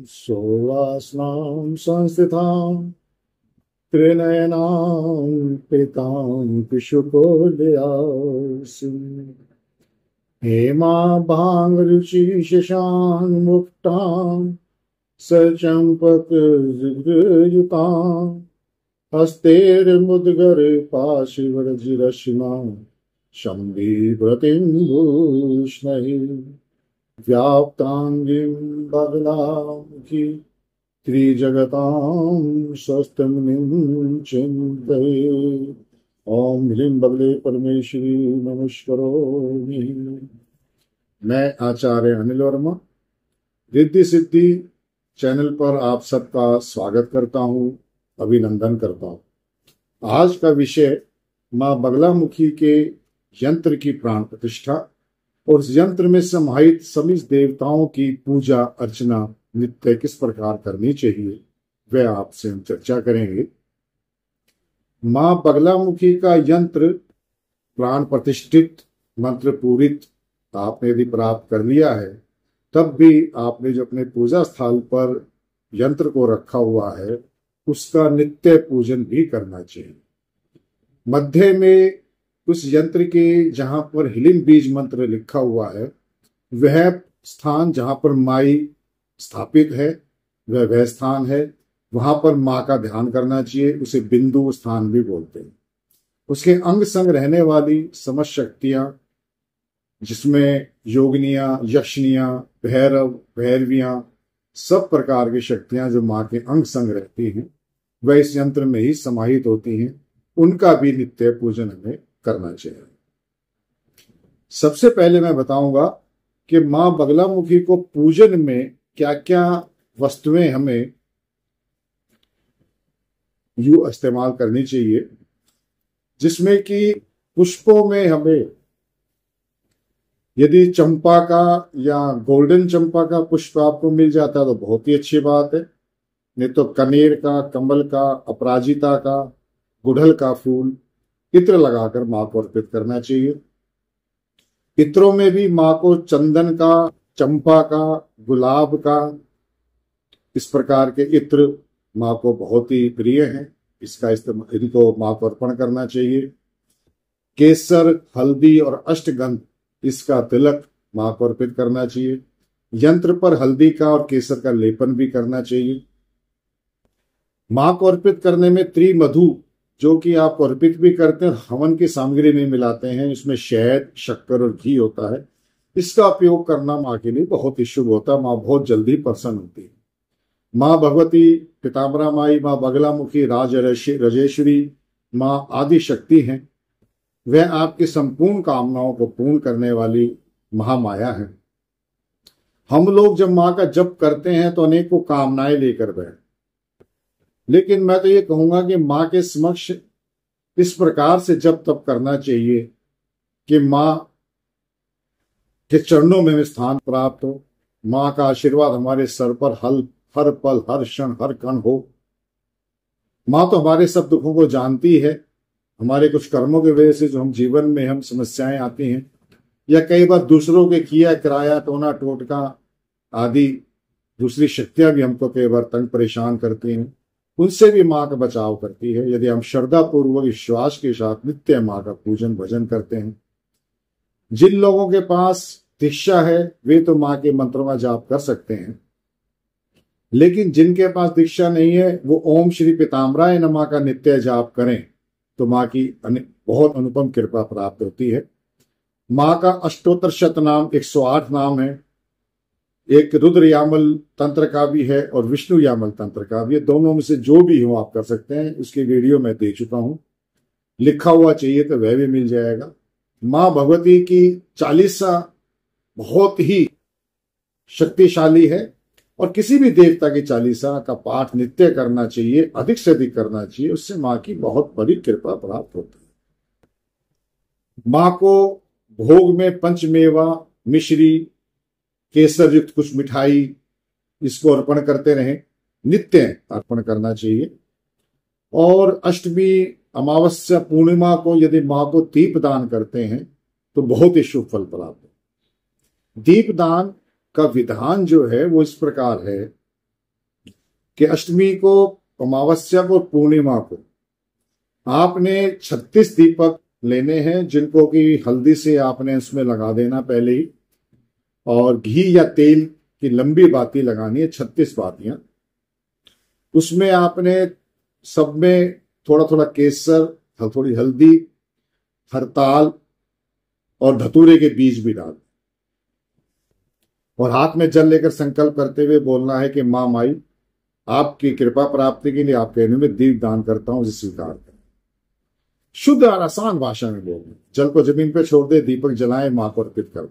सोवास्नां संस्थितां त्रिनयनां पीतां पिशुकोलयासि हेमाभाङ्गरुचि शशाङ्मुक्तां सचम्पकयुतां हस्तैर्मुद्गर पाशिवरजिरश्मां शम्बिव्रतिं भूष्णैः व्याप्तांगीं बगलामुखी त्रिजगतां स्वस्तिमुनिं चिन्तये। ओम ह्रीं बगले परमेश्वरी नमस्करोमि। मैं आचार्य अनिल वर्मा रिद्धि सिद्धि चैनल पर आप सबका स्वागत करता हूं, अभिनंदन करता हूं। आज का विषय मां बगलामुखी के यंत्र की प्राण प्रतिष्ठा और उस यंत्र में समाहित सभी देवताओं की पूजा अर्चना नित्य किस प्रकार करनी चाहिए, वह आपसे हम चर्चा करेंगे। मां बगलामुखी का यंत्र प्राण प्रतिष्ठित मंत्र पूरित आपने यदि प्राप्त कर लिया है, तब भी आपने जो अपने पूजा स्थल पर यंत्र को रखा हुआ है उसका नित्य पूजन भी करना चाहिए। मध्य में उस यंत्र के जहां पर हिलिम बीज मंत्र लिखा हुआ है, वह स्थान जहां पर माई स्थापित है वह स्थान है। वहां पर मां का ध्यान करना चाहिए, उसे बिंदु स्थान भी बोलते हैं। उसके अंग संग रहने वाली समस्त शक्तियां, जिसमें योगिनियां, यक्षनियां, भैरव, भैरवियां, सब प्रकार की शक्तियां जो मां के अंग संग रहती हैं, वह इस यंत्र में ही समाहित होती हैं। उनका भी नित्य पूजन हमें करना चाहिए। सबसे पहले मैं बताऊंगा कि मां बगलामुखी को पूजन में क्या क्या वस्तुएं हमें यूं इस्तेमाल करनी चाहिए, जिसमें कि पुष्पों में हमें यदि चंपा का या गोल्डन चंपा का पुष्प आपको मिल जाता है तो बहुत ही अच्छी बात है। नहीं तो कनेर का, कमल का, अपराजिता का, गुड़हल का फूल इत्र लगाकर मां को अर्पित करना चाहिए। इत्रों में भी मां को चंदन का, चंपा का, गुलाब का, इस प्रकार के इत्र मां को बहुत ही प्रिय हैं। इनको मां को अर्पण करना चाहिए। केसर, हल्दी और अष्टगंध, इसका तिलक मां को अर्पित करना चाहिए। यंत्र पर हल्दी का और केसर का लेपन भी करना चाहिए। मां को अर्पित करने में त्रिमधु, जो कि आप अर्पित भी करते हैं, हवन की सामग्री में मिलाते हैं, इसमें शहद, शक्कर और घी होता है। इसका उपयोग करना मां के लिए बहुत ही शुभ होता है। मां बहुत जल्दी प्रसन्न होती है। मां भगवती, पीताम्बरा माई, मां बगलामुखी, राजेश्वरी, मां आदि शक्ति हैं। वह आपकी संपूर्ण कामनाओं को पूर्ण करने वाली महामाया है। हम लोग जब मां का जप करते हैं तो अनेकों कामनाएं लेकर बैठ, लेकिन मैं तो ये कहूंगा कि मां के समक्ष इस प्रकार से जप तप करना चाहिए कि मां के चरणों में स्थान प्राप्त हो। मां का आशीर्वाद हमारे सर पर हर पल, हर क्षण, हर कण हो। मां तो हमारे सब दुखों को जानती है। हमारे कुछ कर्मों की वजह से जो हम जीवन में हम समस्याएं आती हैं, या कई बार दूसरों के किया किराया, टोना टोटका आदि दूसरी शक्तियां भी हमको कई बार तंग परेशान करती हैं, उनसे भी मां का बचाव करती है यदि हम श्रद्धा पूर्वक विश्वास के साथ नित्य मां का पूजन भजन करते हैं। जिन लोगों के पास दीक्षा है वे तो मां के मंत्रों का जाप कर सकते हैं, लेकिन जिनके पास दीक्षा नहीं है वो ओम श्री पीताम्बराय नमः का नित्य जाप करें तो मां की बहुत अनुपम कृपा प्राप्त होती है। मां का अष्टोत्तर शतनाम 108 नाम है। एक रुद्र यामल तंत्र का भी है और विष्णु यामल तंत्र का भी है। दोनों में से जो भी हो आप कर सकते हैं। उसकी वीडियो मैं दे चुका हूं, लिखा हुआ चाहिए तो वह भी मिल जाएगा। मां भगवती की चालीसा बहुत ही शक्तिशाली है और किसी भी देवता की चालीसा का पाठ नित्य करना चाहिए, अधिक से अधिक करना चाहिए। उससे मां की बहुत बड़ी कृपा प्राप्त होती है। मां को भोग में पंचमेवा, मिश्री, केसर युक्त कुछ मिठाई, इसको अर्पण करते रहें, नित्य अर्पण करना चाहिए। और अष्टमी, अमावस्या, पूर्णिमा को यदि मां को दीप दान करते हैं तो बहुत ही शुभ फल प्राप्त है। दीप दान का विधान जो है वो इस प्रकार है कि अष्टमी को, अमावस्या को, पूर्णिमा को आपने 36 दीपक लेने हैं, जिनको कि हल्दी से आपने उसमें लगा देना पहले ही, और घी या तेल की लंबी बाती लगानी है, 36 बातियां। उसमें आपने सब में थोड़ा थोड़ा केसर, थोड़ी हल्दी, हरताल और धतूरे के बीज भी डाल, और हाथ में जल लेकर संकल्प करते हुए बोलना है कि मां माई, आपकी कृपा प्राप्ति के लिए आपके में दीप दान करता हूं, जिसे स्वीकार करें। शुद्ध और आसान भाषा में बोलना। जल को जमीन पर छोड़ दे, दीपक जलाएं, मां को अर्पित कर दे।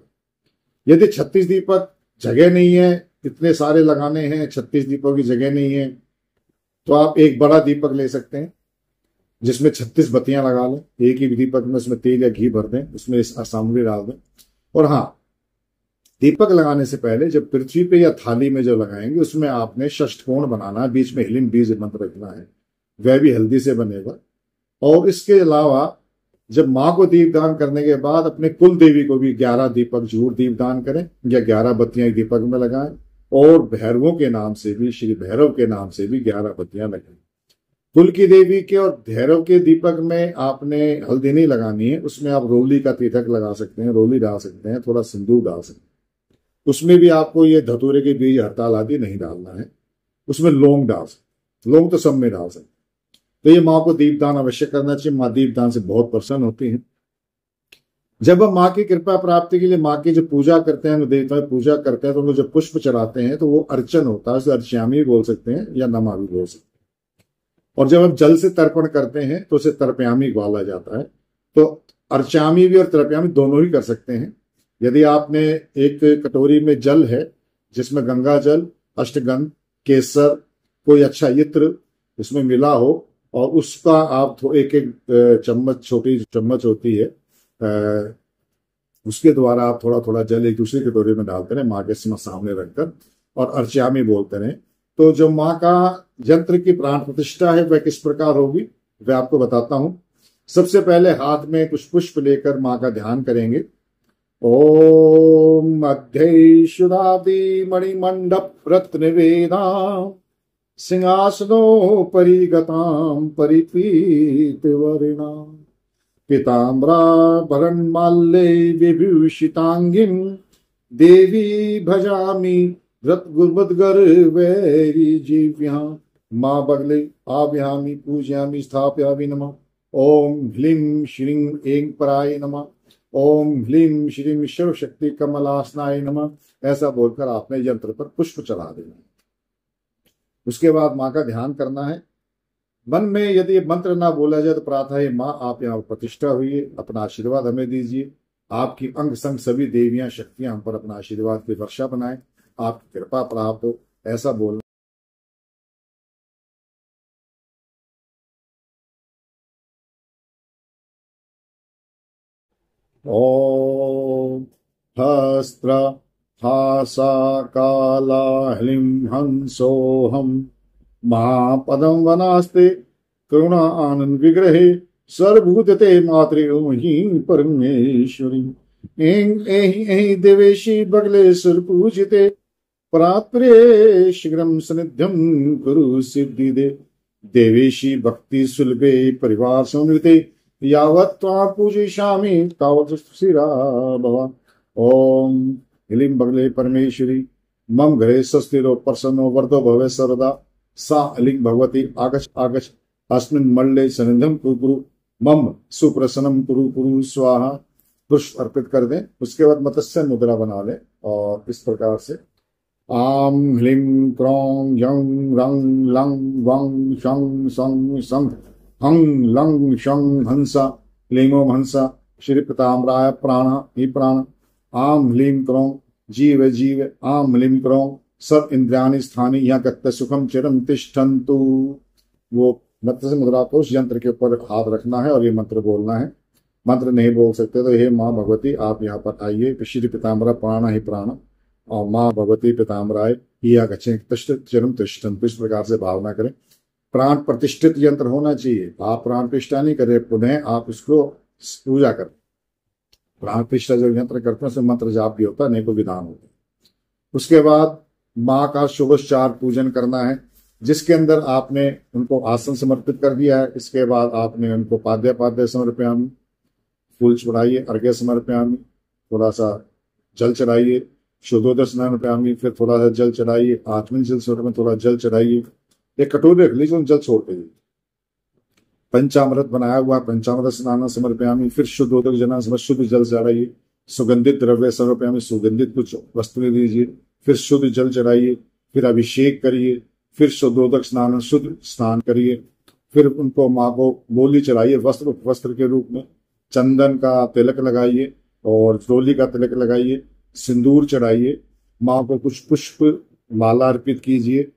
यदि 36 दीपक जगह नहीं है, इतने सारे लगाने हैं, 36 दीपकों की जगह नहीं है, तो आप एक बड़ा दीपक ले सकते हैं जिसमें 36 बत्तियां लगा लें। एक ही दीपक में उसमें तेल या घी भर दें, उसमें सामग्री डाल दें। और हाँ, दीपक लगाने से पहले जब पृथ्वी पे या थाली में जो लगाएंगे, उसमें आपने षष्ठकोण बनाना है, बीच में ह्लीं बीज मंत्र रखना है, वह भी हल्दी से बनेगा। और इसके अलावा जब मां को दीपदान करने के बाद अपने कुल देवी को भी 11 दीपक जरूर दीपदान करें, या 11 बत्तियां दीपक में लगाएं, और भैरवों के नाम से भी, श्री भैरव के नाम से भी 11 बत्तियां लगाएं। कुल की देवी के और भैरव के दीपक में आपने हल्दी नहीं लगानी है, उसमें आप रोली का तिलक लगा सकते हैं, रोली डाल सकते हैं, थोड़ा सिंदूर डाल सकते हैं। उसमें भी आपको ये धतूरे के बीज, हड़ताल आदि नहीं डालना है। उसमें लौंग डाल सकते, लौंग तो सब में डाल सकते। तो ये माँ को दीपदान अवश्य करना चाहिए। माँ दीपदान से बहुत प्रसन्न होती है। जब हम माँ की कृपा प्राप्ति के लिए माँ की जो पूजा करते हैं, देवता की पूजा करते हैं, तो उनको जब पुष्प चढ़ाते हैं तो वो अर्चन होता है, उसे अर्च्यामी बोल सकते हैं या नमा भी बोल सकते हैं। और जब हम जल से तर्पण करते हैं तो उसे तर्पयामी बोला जाता है। तो अर्चामी भी और तर्पयामी दोनों ही कर सकते हैं। यदि आपने एक कटोरी में जल है जिसमें गंगा जल, अष्टगंध, केसर, कोई अच्छा इत्र उसमें मिला हो, और उसका आप एक एक चम्मच, छोटी चम्मच होती है, उसके द्वारा आप थोड़ा थोड़ा जल एक दूसरी कटोरी में डालते रहे, माँ के सामने रखकर, और अर्च्यामी बोलते रहे। तो जो माँ का यंत्र की प्राण प्रतिष्ठा है वह किस प्रकार होगी, वह आपको बताता हूं। सबसे पहले हाथ में कुछ पुष्प लेकर माँ का ध्यान करेंगे। ओम अध्यक्षुदादि मणिमंडप रत्न वेदाम सिंहासनो परिगताम परिपीत वर्णाम पीताम्बराभरण माल्ये विभूषितांगिम देवी भजामि रत्गुर्बद्गर्वैरी जीव्यां मां बगले आव्यामि पूजयामि स्थापयामि नमः। ओम ह्लीं श्रीं ऐं पराय नमः। ओम ह्लीं श्रीं सर्वशक्ति कमलासनाय नमः। ऐसा बोलकर आपने यंत्र पर पुष्प चढ़ा देना। उसके बाद माँ का ध्यान करना है। मन में यदि मंत्र ना बोला जाए तो प्रार्थना है, माँ आप यहाँ प्रतिष्ठा हुई है, अपना आशीर्वाद हमें दीजिए। आपकी अंग संग सभी देवियां शक्तियां हम पर अपना आशीर्वाद की वर्षा बनाए, आपकी कृपा प्राप्त हो, ऐसा बोलना। ओम हस्त्र हासा काला ह्लीं हंसोहम महापदम वनास्ते करुणा आनंद विग्रहे सर्वभूतते मातृ ओहि परमेश्वरी ऐं ऐं ऐं देवेशी बगले सुर पूजिते परात्परे शीघ्रम सनिध्यम गुरु सिद्धि दे देवेशी भक्ति सुलभे परिवार संयुते यावत् त्वां पूजिष्यामि तावत् स्थिरा भव। ओम ह्लीं बगले परमेश्वरी मम घरे स्वस्तिरो प्रसन्नो वर्धो भवे सर्वदा सा ह्लीं भगवती आगच्छ आगच्छ अस्मिन् मल्ले सनिध्यं कुरु मम सुप्रसन्नम कुरु कुरु स्वाहा। पुष्प अर्पित कर दें। उसके बाद मत्स्य मुद्रा बना लें और इस प्रकार से आम ह्लीं क्रों यं रं लं वं शं सं सं हं लं शं हंसा लींगोम हंसा श्री पीताम्बराय प्राण ही प्राण। आम ह्लीं क्रों जीव जीव आम ह्लीं क्रों सब इंद्रियाणि स्थानी यहाँ कत्त सुखम चिरम तिष्ठन्तु। वो मत्स्य मुद्रा को उस यंत्र के ऊपर हाथ रखना है और ये मंत्र बोलना है। मंत्र नहीं बोल सकते तो हे माँ भगवती आप यहाँ पर आइए, श्री पीताम्बरा प्राण ही प्राण, और माँ भगवती पीताम्बराय ही आगच्छें तिष्ठित चिरम तिष्ठन्तु। इस प्रकार से भावना करें। प्राण प्रतिष्ठित यंत्र होना चाहिए। आप प्राण प्रतिष्ठा नहीं करें, पुनः आप इसको पूजा करें। प्राण प्रतिष्ठा जो यंत्र करते हैं उसमें मंत्र जाप भी होता है, नहीं तो विधान होता है। उसके बाद माँ का शुभोच्चार पूजन करना है। जिसके अंदर आपने उनको आसन समर्पित कर दिया है। इसके बाद आपने उनको पाद्य पाद्य समर्पयामि, फूल चढ़ाइए, अर्घ्य समर्पयामि, थोड़ा सा जल चढ़ाइए, शुद्धोदक स्नानपयामि, फिर थोड़ा सा जल चढ़ाइए, आचमन जल स्वरूप में थोड़ा जल चढ़ाइए, एक कटोरी रख लीजिए, जल छोड़ दीजिए। पंचामृत बनाया हुआ पंचामृत स्नान समर्पयामि, फिर शुद्धोदक जना शुद्ध जल चढ़ाइए, सुगंधित द्रव्य समर्पयामि, सुगंधित कुछ वस्तुएं दीजिए, फिर शुद्ध जल चढ़ाइए, फिर अभिषेक करिए, फिर शुद्धोदक स्नान शुद्ध स्नान करिए, फिर उनको माँ को बोली चढ़ाइए, वस्त्र के रूप में चंदन का तिलक लगाइए और डोली का तिलक लगाइए, सिंदूर चढ़ाइए, माँ को कुछ पुष्प माला अर्पित कीजिए,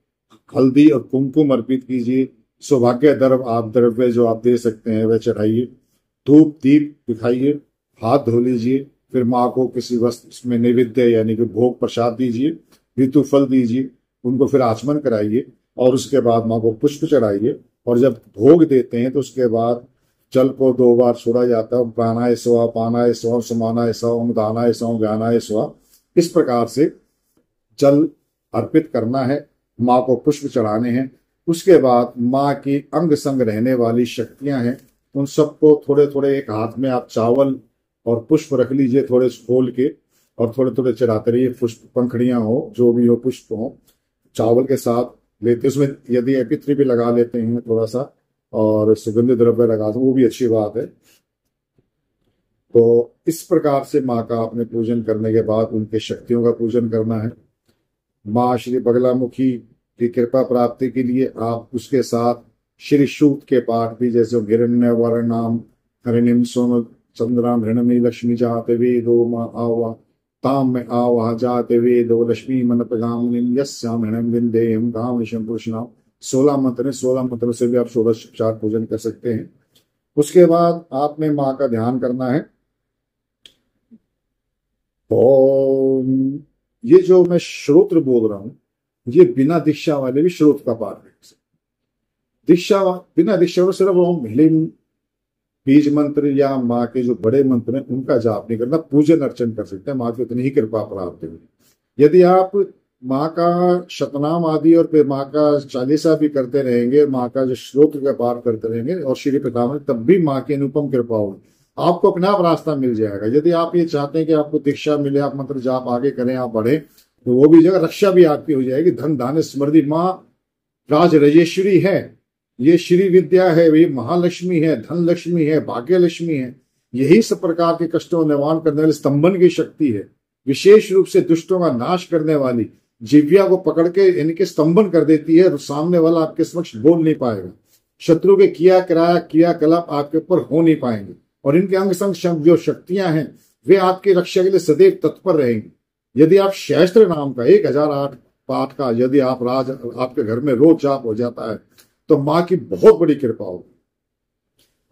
हल्दी और कुमकुम अर्पित कीजिए, सौभाग्य द्रव्य जो आप दे सकते हैं वह चढ़ाइए, धूप दीप दिखाइए, हाथ धो लीजिए, फिर माँ को किसी वस्तु में नैवेद्य यानी कि भोग प्रसाद दीजिए, ऋतु फल दीजिए, उनको फिर आचमन कराइए और उसके बाद माँ को पुष्प चढ़ाइए। और जब भोग देते हैं तो उसके बाद जल को 2 बार छोड़ा जाता है, प्राणाय स्वा, पानाय स्वा, समानाय स्वा, दानाय स्वा, ज्ञानाय स्वा। इस प्रकार से जल अर्पित करना है, माँ को पुष्प चढ़ाने हैं। उसके बाद माँ की अंग संग रहने वाली शक्तियां हैं, उन सबको थोड़े थोड़े एक हाथ में आप चावल और पुष्प रख लीजिए, थोड़े खोल के, और थोड़े थोड़े चढ़ाते रहिए। पुष्प पंखड़ियां हो, जो भी हो, पुष्प हो, चावल के साथ लेते, उसमें यदि एपित्री भी लगा लेते हैं थोड़ा सा और सुगंधित द्रव्य लगा दो, वो भी अच्छी बात है। तो इस प्रकार से माँ का आपने पूजन करने के बाद उनके शक्तियों का पूजन करना है। माँ श्री बगलामुखी की कृपा प्राप्ति के लिए आप उसके साथ श्री सूक्त के पाठ भी, जैसे हिरण्य वर्णाम हरिणिम सोम चंद्राम हृणमी लक्ष्मी जाते वेदो माँ आवा ताम में आवाह जाते वेदो लक्ष्मी मन प्रगामिनीम यस्याम हृणम विंदेयम कामनिशम पुरुषनाम। 16 मंत्र है, 16 मंत्रों से भी आप षोडशोपचार पूजन कर सकते हैं। उसके बाद आपने माँ का ध्यान करना है। ओम, ये जो मैं श्रोत्र बोल रहा हूं, ये बिना दीक्षा वाले भी श्रोत्र का पाठ कर सकते। बिना दीक्षा वाले सिर्फ ओम ह्लीम बीज मंत्र या माँ के जो बड़े मंत्र हैं उनका जाप नहीं करना, पूजन अर्चन कर सकते हैं, माँ की उतनी ही कृपा प्राप्त होगी। यदि आप माँ का शतनाम आदि और फिर माँ का चालीसा भी करते रहेंगे, माँ का जो श्लोक का पाठ करते रहेंगे और श्री पितामह, तब भी माँ की अनुपम कृपा होगी, आपको अपने आप रास्ता मिल जाएगा। यदि आप ये चाहते हैं कि आपको दीक्षा मिले, आप मंत्र जाप आगे करें, आप बढ़े, तो वो भी जगह रक्षा भी आपकी हो जाएगी। धन धान्य समृद्धि, माँ राज रजेश्वरी है, ये श्री विद्या है, ये महालक्ष्मी है, धन लक्ष्मी है, भाग्य लक्ष्मी है। यही सब प्रकार के कष्टों निवारण करने वाली स्तंभन की शक्ति है। विशेष रूप से दुष्टों का नाश करने वाली, जिव्या को पकड़ के इनके स्तंभन कर देती है, सामने वाला आपके समक्ष बोल नहीं पाएगा, शत्रु के क्रियाकलाप आपके ऊपर हो नहीं पाएंगे। और इनके अंग संग जो शक्तियां हैं वे आपकी रक्षा के लिए सदैव तत्पर रहेंगी। यदि आप शास्त्र नाम का 1008 पाठ का यदि आपके घर में रोज जाप हो जाता है तो माँ की बहुत बड़ी कृपा होगी।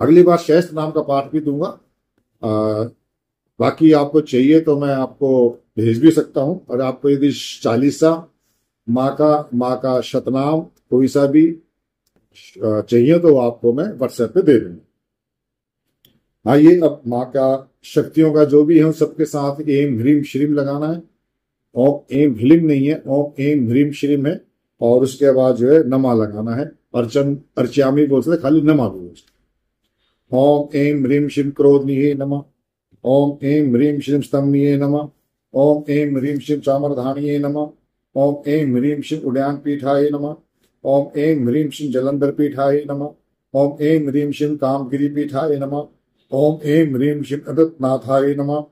अगली बार शास्त्र नाम का पाठ भी दूंगा। बाकी आपको चाहिए तो मैं आपको भेज भी सकता हूं, और आपको यदि चालीसा, माँ का शतनाम कोई सा भी चाहिए तो आपको मैं व्हाट्सएप पे दे दूंगा। आइए अब माँ का शक्तियों का जो भी है सबके साथ एम ह्रीम श्रीम लगाना है। ओम एम ह्लीम नहीं है, ओम एम ह्रीम श्रीम है। और उसके बाद जो है नमा लगाना है, अर्च्यामी बोलते थे, खाली नमा बोलते। ओम एम ह्रीम श्रीम क्रोधनीये नमः, ओम एम ह्रीम श्रीम स्तम्भनीये नमः, ओम एम ह्रीम श्रीम चामरधानिये नमः, ओम एम ह्रीम श्रीम उड्यान पीठाय नमः, ओम एम ह्रीम श्रीम जलंधर पीठाय नमः, ओम एम ह्रीम श्रीम कामगिरी पीठाय नमः, ओम एम ह्रीम श्रीम अदत्तनाथाय नमः,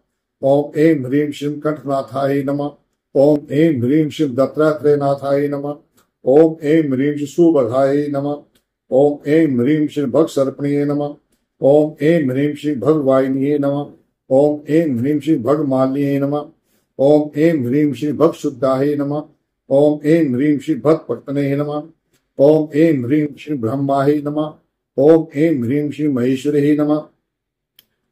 ओम एम ह्रीम श्रीम कंठनाथाय नमः, ओम एम ह्रीम श्रीम दत्तात्रेयनाथाय नमः, ओम एम ह्रीम श्री सुबधाय नमः, ओम एम ह्रीम श्री भग सर्पणीय नमः, ओम एम ह्रीम श्री भगवाहिनीय नमः, ओम एम ह्रीम श्री भगमालिनीय नमः, ओम एम ह्रीम श्री भग शुद्धाय नमः, ओम एम ह्रीम श्री भग पट्टने नमः, ओम एम ह्रीम श्री ब्रह्माय नमः, ओम एम ह्रीम श्री महेश्वरे नमः,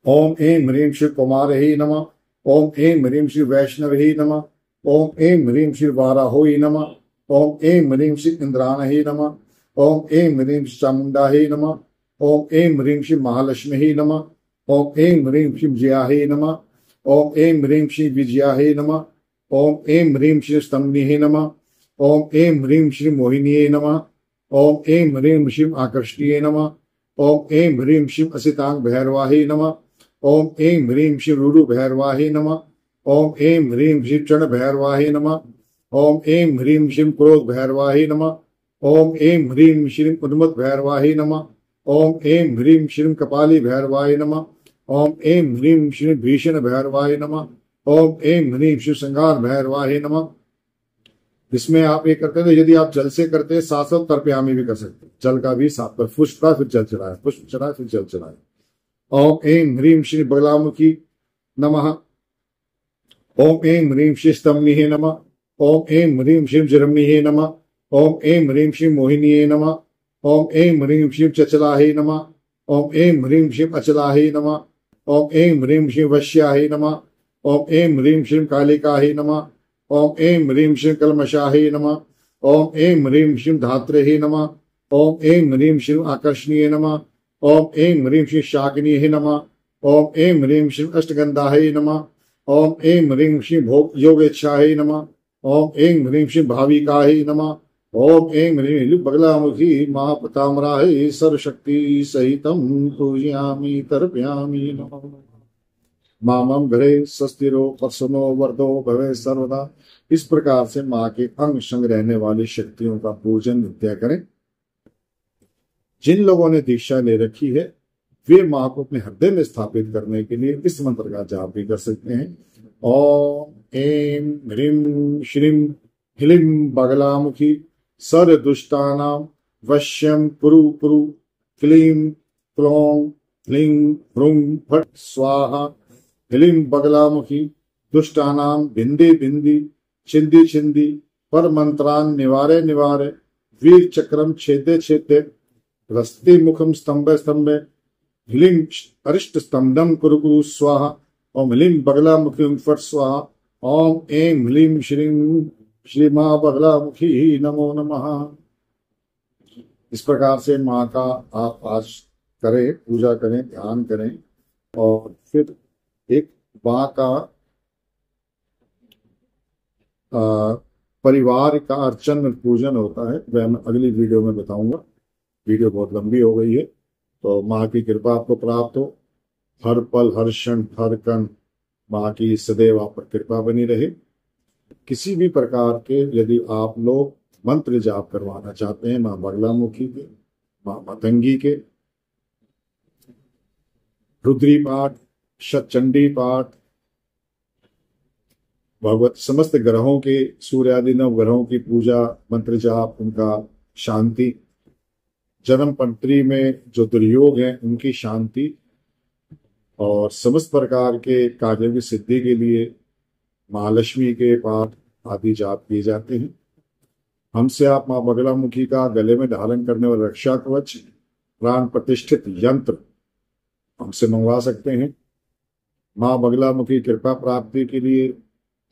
ओम एम ह्रीम श्री कुमारे नमः, ओम एम ह्रीम श्री वैष्णवे नमः, ओम एम ह्रीम श्री वाराहोय नमः, ओम एम ह्रीम श्री इंद्राणहे नमः, ओम एम ह्रीम श्री चामुंडाहे नमः, ओम एम ह्रीम श्री महालक्ष्मी नमः, ओम एम ह्रीम श्री जयाहे नमः, ओम एम ह्रीम श्री विजयाहे नमः, ओम एम ह्रीम श्री स्तंभनीहे नमः, ओम एम ह्रीम श्री मोहिनीये नमः, ओम ऐं ह्रीं श्रीं आकर्षणीय नमः। ओम ऐं ह्रीं श्रीं असितांग भैरवाही नमः। ओम ऐं ह्रीं श्रीं रुरु भैरवाही नमः। ओम ऐं ह्रीं श्रीं चण भैरवाही नमः। ओम ऐं ह्रीं श्रीं क्रोध भैरवाही नमः। ओम ऐं ह्रीं श्रीं उन्मत्त भैरवाही नमः। ओम ऐं ह्रीं श्रीं कपाली भैरवाही नमः। ओम ऐं ह्रीं श्रीं भीषण भैरवाही नमः। ओम ऐं ह्रीं श्रीं संगार भैरवाही नमः। इसमें आप ये करते थे, यदि आप जल से करते साथ साथ तर्पयामी भी कर सकते, जल का भी साथ पर पुष्प फिर जल चढ़ाए, पुष्प चढ़ाए फिर जल चढ़ाए। ओम ऐं ह्रीं श्री बगलामुखी नमः। ओम ऐं ह्रीं श्री स्तम्भिहे नमः। ओम ऐं ह्रीं श्री जरम्भिहे नमः। ओम ऐं ह्रीं श्री मोहिनीये नमः। ओम ऐं ह्रीं श्री चचलाहे नमः। ओम ऐं ह्रीं श्री अचलाहे नमः। ओम ऐं ह्रीं श्री वश्याहे नमः। ओम ऐं ह्रीं श्री कालिकाहे नमः। ओम ऐं ह्रीं श्रीं कलमशाहे नमः। ओम ऐं ह्रीं श्रीं धात्रे नमः। ओम ऐं ह्रीं श्रीं आकर्षणीय नमः। ओम ऐं ह्रीं श्रीं शाकिनीहे नमः। ओम ऐं ह्रीं श्रीं अष्टगंधाहे नमः। ओम ऐं ह्रीं श्रीं भोग योगेच्छाहे नमः। ओम ऐं ह्रीं श्रीं भाविकाहे नमः। ओम ऐं ह्रीं बगलामुखी महापताम्राहे सर्वशक्ति सहितं पूजयामि तर्पयामि नमः। मामं घरे स्वस्तिरो प्रसन्नो वर्धो भवे सर्वदा। इस प्रकार से माँ के अंग संग रहने वाली शक्तियों का पूजन नित्य करें। जिन लोगों ने दीक्षा ले रखी है वे माँ को अपने हृदय में स्थापित करने के लिए इस मंत्र का जाप भी कर सकते हैं। ओम ऐं ह्रीं श्रीं ह्लीं बगलामुखी सर्वदुष्टानां वश्यं कुरु कुरु क्लीं क्लौं ह्लीं ह्रूं फट् स्वाहा। ह्लीं बगलामुखी दुष्टानां भिंदी भिंदी छिंदी छिंदी पर मंत्रान निवारे निवारे वीर चक्रम छेदे छेदे रस्ते मुखम स्तंभे स्तंभे। ह्लीं अरिष्ट स्तंभम कुरु कुरु स्वाहा। ओम ह्लीं बगलामुखी फट स्वाहा। ओम ऐं ह्लीं श्रीं श्री माँ बगलामुखी नमो नमः। इस प्रकार से माँ का आप आज करें, पूजा करें, ध्यान करें। और फिर एक माँ का परिवार का अर्चन पूजन होता है, वह मैं अगली वीडियो में बताऊंगा। वीडियो बहुत लंबी हो गई है, तो माँ की कृपा आपको प्राप्त हो। हर पल हर क्षण हर कण माँ की सदैव आप पर कृपा बनी रहे। किसी भी प्रकार के यदि आप लोग मंत्र जाप करवाना चाहते हैं माँ बगलामुखी के, माँ मतंगी के, रुद्री पाठ, शतचंडी पाठ, भगवत समस्त ग्रहों के, सूर्य आदि नव ग्रहों की पूजा, मंत्र जाप, उनका शांति, जन्म पंत्री में जो दुर्योग हैं उनकी शांति, और समस्त प्रकार के कार्यों की सिद्धि के लिए महालक्ष्मी के पाठ आदि जाप किए जाते हैं। हमसे आप माँ बगलामुखी का गले में धारण करने वाला रक्षा कवच, प्राण प्रतिष्ठित यंत्र हमसे मंगवा सकते हैं। माँ बगलामुखी कृपा प्राप्ति के लिए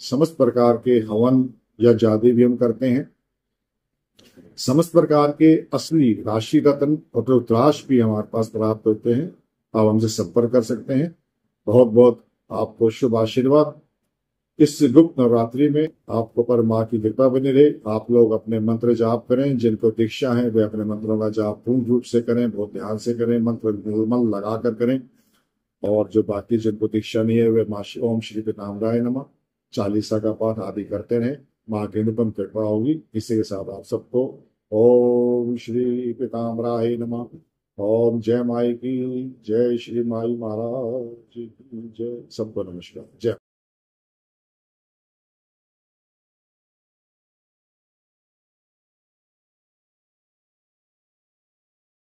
समस्त प्रकार के हवन या जादू भी हम करते हैं। समस्त प्रकार के असली राशि रत्न और रुद्राक्ष भी हमारे पास प्राप्त होते हैं। आप हमसे संपर्क कर सकते हैं। बहुत बहुत आपको शुभ आशीर्वाद। इस गुप्त नवरात्रि में आपको पर माँ की कृपा बनी रहे। आप लोग अपने मंत्र जाप करें। जिनको दीक्षा है वे अपने मंत्रों का जाप पूर्ण रूप से करें, बहुत ध्यान से करें, मंत्र निर्मल लगा कर करें। और जो बाकी जिनको दीक्षा नहीं है वे माँ ओम श्री पीताम्बराय नमः चालीसा का पाठ आदि करते रहें। माँ की अनुपम कृपा होगी। इसी के साथ आप सबको ओम श्री पीताम्बराय नमः। ओम जय माई की जय, श्री माई महाराज की जय। सबको नमस्कार। जय।